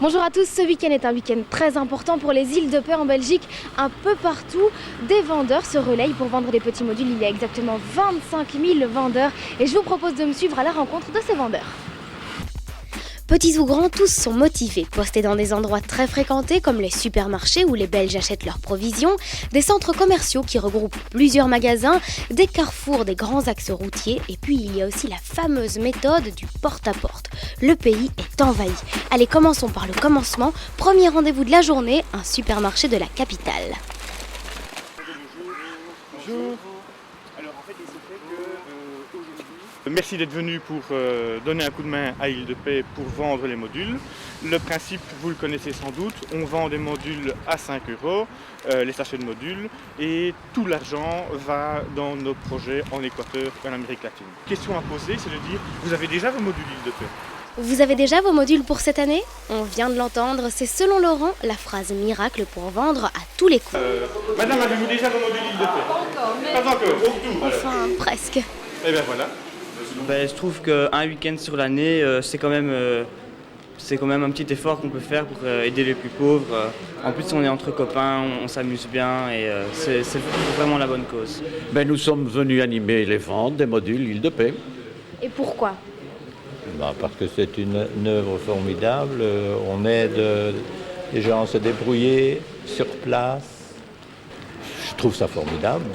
Bonjour à tous, ce week-end est un week-end très important pour les îles de paix en Belgique. Un peu partout, des vendeurs se relayent pour vendre des petits modules. Il y a exactement 25 000 vendeurs et je vous propose de me suivre à la rencontre de ces vendeurs. Petits ou grands, tous sont motivés, postés dans des endroits très fréquentés comme les supermarchés où les Belges achètent leurs provisions, des centres commerciaux qui regroupent plusieurs magasins, des carrefours, des grands axes routiers et puis il y a aussi la fameuse méthode du porte-à-porte. Le pays est envahi. Allez, commençons par le commencement. Premier rendez-vous de la journée, un supermarché de la capitale. Bonjour. Alors en fait, il se fait que aujourd'hui... Merci d'être venu pour donner un coup de main à Île de Paix pour vendre les modules. Le principe, vous le connaissez sans doute, on vend des modules à 5 €, les sachets de modules, et tout l'argent va dans nos projets en Équateur et en Amérique latine. Question à poser, c'est de dire, vous avez déjà vos modules Île de Paix? Vous avez déjà vos modules pour cette année? On vient de l'entendre, c'est selon Laurent la phrase miracle pour vendre à tous les coups. Madame, avez-vous déjà vos modules Île de Paix? Pas encore, au tout. Enfin, presque. Et bien voilà. Je trouve qu'un week-end sur l'année, c'est quand même un petit effort qu'on peut faire pour aider les plus pauvres. En plus, on est entre copains, on s'amuse bien et c'est vraiment la bonne cause. Nous sommes venus animer les ventes des modules Île de Paix. Et pourquoi? Parce que c'est une œuvre formidable. On aide les gens à se débrouiller sur place. Je trouve ça formidable.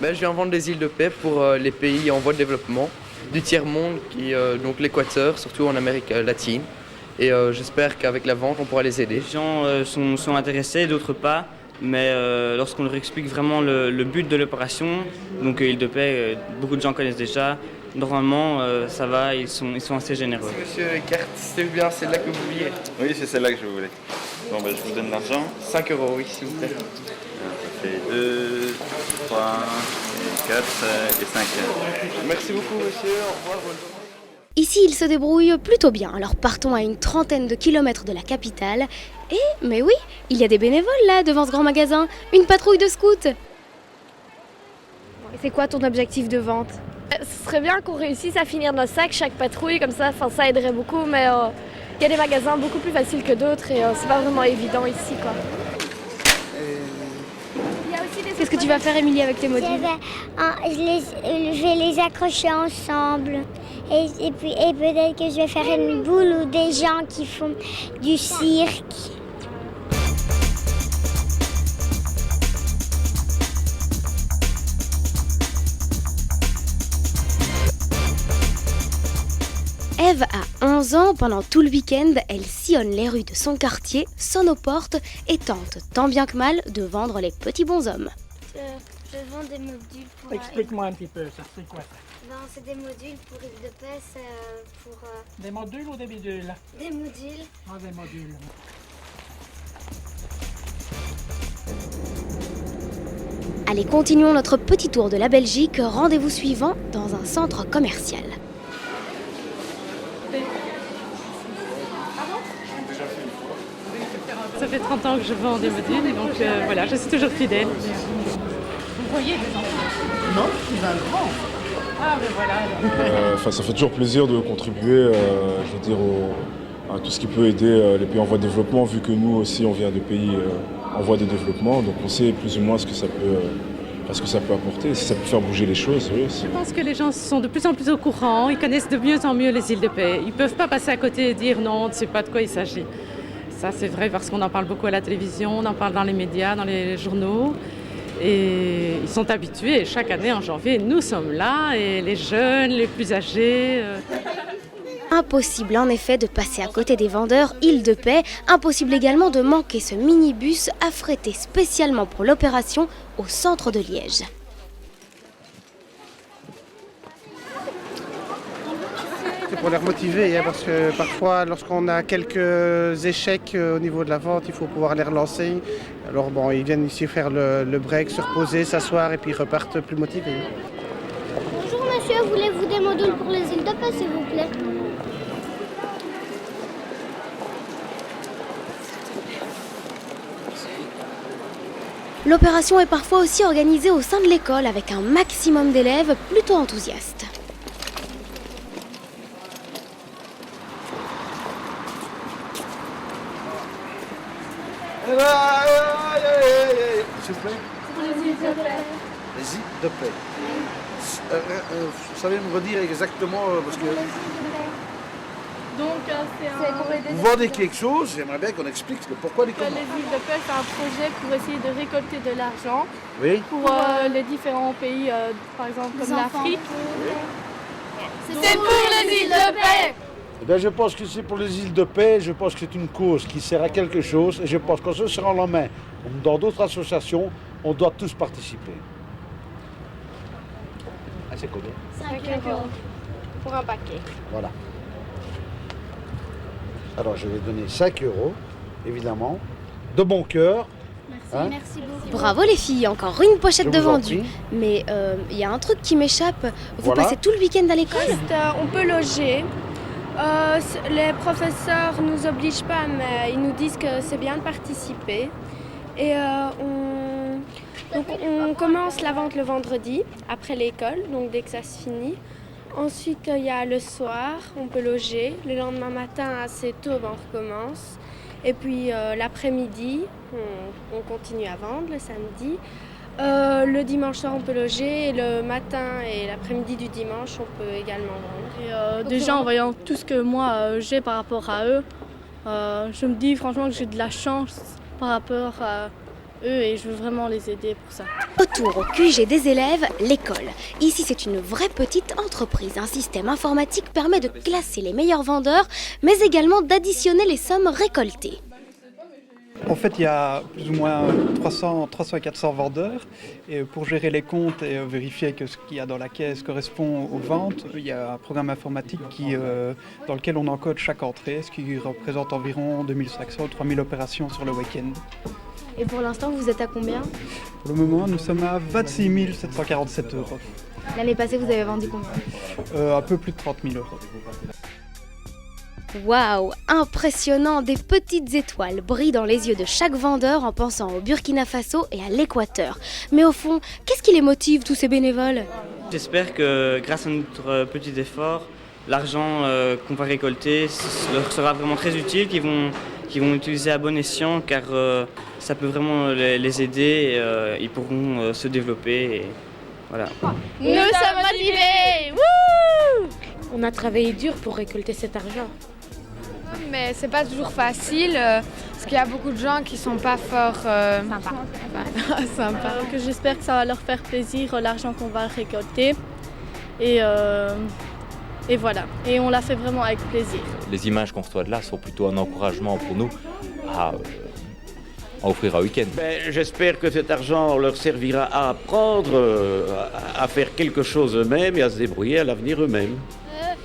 Je viens vendre des îles de paix pour les pays en voie de développement du tiers-monde, donc l'Équateur, surtout en Amérique latine. Et j'espère qu'avec la vente, on pourra les aider. Les gens sont intéressés, d'autres pas, mais lorsqu'on leur explique vraiment le but de l'opération, donc Île de Paix, beaucoup de gens connaissent déjà, normalement ça va, ils sont assez généreux. Monsieur Carte, c'est bien celle-là que vous vouliez? Oui, c'est celle-là que je voulais. Bon, je vous donne l'argent. 5 €, oui, s'il vous plaît. Ça fait 2, 3, 4 et 5. Merci beaucoup, monsieur. Au revoir. Bonne journée. Ici, ils se débrouillent plutôt bien, alors partons à une trentaine de kilomètres de la capitale. Mais oui, il y a des bénévoles là, devant ce grand magasin, une patrouille de scouts. Et c'est quoi ton objectif de vente? Ce serait bien qu'on réussisse à finir nos sacs, chaque patrouille, comme ça, ça aiderait beaucoup, mais il y a des magasins beaucoup plus faciles que d'autres et c'est pas vraiment évident ici, quoi. Qu'est-ce que tu vas faire, Émilie, avec tes modules? Je vais les accrocher ensemble. Et peut-être que je vais faire une boule ou des gens qui font du cirque. Eve a 11 ans, pendant tout le week-end, elle sillonne les rues de son quartier, sonne aux portes et tente, tant bien que mal, de vendre les petits bonshommes. Je vends des modules pour... Explique-moi un petit peu, ça c'est quoi ça? Non, c'est des modules pour Île de Paix, c'est pour... Des modules ou des bidules? Des modules. Ah, des modules. Allez, continuons notre petit tour de la Belgique. Rendez-vous suivant dans un centre commercial. Ça fait 30 ans que je vends des modules et donc voilà, je suis toujours fidèle. Vous voyez des enfants? Non, il a un grand. Ah ben voilà. Ça fait toujours plaisir de contribuer à tout ce qui peut aider les pays en voie de développement, vu que nous aussi on vient de pays en voie de développement, donc on sait plus ou moins ce que ça peut apporter, si ça peut faire bouger les choses. Oui, je pense que les gens sont de plus en plus au courant, ils connaissent de mieux en mieux les îles de paix. Ils ne peuvent pas passer à côté et dire non, on ne sait pas de quoi il s'agit. Ça c'est vrai parce qu'on en parle beaucoup à la télévision, on en parle dans les médias, dans les journaux. Et ils sont habitués, chaque année en janvier, nous sommes là, et les jeunes, les plus âgés. Impossible en effet de passer à côté des vendeurs Île de Paix, impossible également de manquer ce minibus affrété spécialement pour l'opération au centre de Liège. C'est pour les remotiver, parce que parfois lorsqu'on a quelques échecs au niveau de la vente, il faut pouvoir les relancer. Alors ils viennent ici faire le break, se reposer, s'asseoir et puis ils repartent plus motivés. Bonjour monsieur, voulez-vous des modules pour les îles de Paix s'il vous plaît? L'opération est parfois aussi organisée au sein de l'école avec un maximum d'élèves plutôt enthousiastes. S'il vous plaît. Les îles de paix. Vous savez me redire exactement parce que Donc c'est vous vendez quelque chose, j'aimerais bien qu'on explique le pourquoi du comment. Les îles de paix, c'est un projet pour essayer de récolter de l'argent Oui. pour les différents pays, par exemple comme l'Afrique. C'est pour les îles de paix. Eh bien, je pense que c'est pour les îles de paix, je pense que c'est une cause qui sert à quelque chose et je pense qu'en se serrant la main, comme dans d'autres associations, on doit tous participer. Ah, c'est combien? 5 € pour un paquet. Voilà. Alors, je vais donner 5 €, évidemment, de bon cœur. Hein? Merci beaucoup. Bravo les filles, encore une pochette de vendue. Mais il y a un truc qui m'échappe. Vous passez tout le week-end à l'école? On peut loger. Les professeurs ne nous obligent pas, mais ils nous disent que c'est bien de participer. Et on commence la vente le vendredi, après l'école, donc dès que ça se finit. Ensuite, il y a le soir, on peut loger. Le lendemain matin, assez tôt, on recommence. Et puis l'après-midi, on continue à vendre le samedi. Le dimanche soir, on peut loger. Et le matin et l'après-midi du dimanche, on peut également vendre. Et, déjà, en voyant tout ce que moi j'ai par rapport à eux, je me dis franchement que j'ai de la chance par rapport à eux et je veux vraiment les aider pour ça. Retour au QG des élèves, l'école. Ici, c'est une vraie petite entreprise. Un système informatique permet de classer les meilleurs vendeurs, mais également d'additionner les sommes récoltées. En fait, il y a plus ou moins 300 à 400 vendeurs. Et pour gérer les comptes et vérifier que ce qu'il y a dans la caisse correspond aux ventes, il y a un programme informatique dans lequel on encode chaque entrée, ce qui représente environ 2500 ou 3000 opérations sur le week-end. Et pour l'instant, vous êtes à combien? Pour le moment, nous sommes à 26 747 €. L'année passée, vous avez vendu combien? Un peu plus de 30 000 €. Waouh, impressionnant! Des petites étoiles brillent dans les yeux de chaque vendeur en pensant au Burkina Faso et à l'Équateur. Mais au fond, qu'est-ce qui les motive, tous ces bénévoles? J'espère que grâce à notre petit effort, l'argent qu'on va récolter leur sera vraiment très utile, qu'ils vont l'utiliser à bon escient car ça peut vraiment les aider, et, ils pourront se développer. Et, voilà. Nous sommes motivés! Wouh! On a travaillé dur pour récolter cet argent. Mais c'est pas toujours facile parce qu'il y a beaucoup de gens qui sont pas fort sympa. Que j'espère que ça va leur faire plaisir l'argent qu'on va récolter et voilà. Et on l'a fait vraiment avec plaisir. Les images qu'on reçoit de là sont plutôt un encouragement pour nous à offrir un week-end. J'espère que cet argent leur servira à apprendre à faire quelque chose eux-mêmes et à se débrouiller à l'avenir eux-mêmes.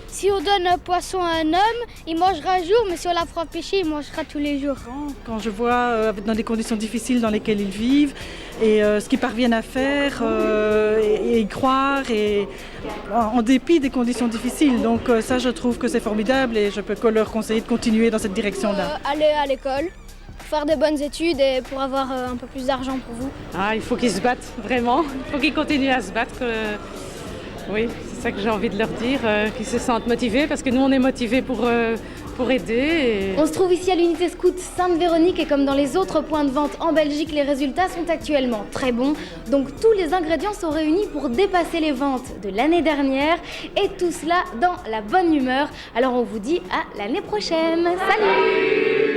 Si on donne un poisson à un homme, il mangera un jour, mais si on l'apprend à pêcher, il mangera tous les jours. Quand je vois dans des conditions difficiles dans lesquelles ils vivent et ce qu'ils parviennent à faire et y croire et en dépit des conditions difficiles. Donc ça, je trouve que c'est formidable et je peux que leur conseiller de continuer dans cette direction-là. Aller à l'école, faire des bonnes études et pour avoir un peu plus d'argent pour vous. Ah, il faut qu'ils se battent, vraiment. Il faut qu'ils continuent à se battre. Oui, c'est ça que j'ai envie de leur dire, qu'ils se sentent motivés parce que nous, on est motivés pour aider. On se trouve ici à l'unité scout Sainte-Véronique et comme dans les autres points de vente en Belgique, les résultats sont actuellement très bons. Donc tous les ingrédients sont réunis pour dépasser les ventes de l'année dernière et tout cela dans la bonne humeur. Alors on vous dit à l'année prochaine. Salut!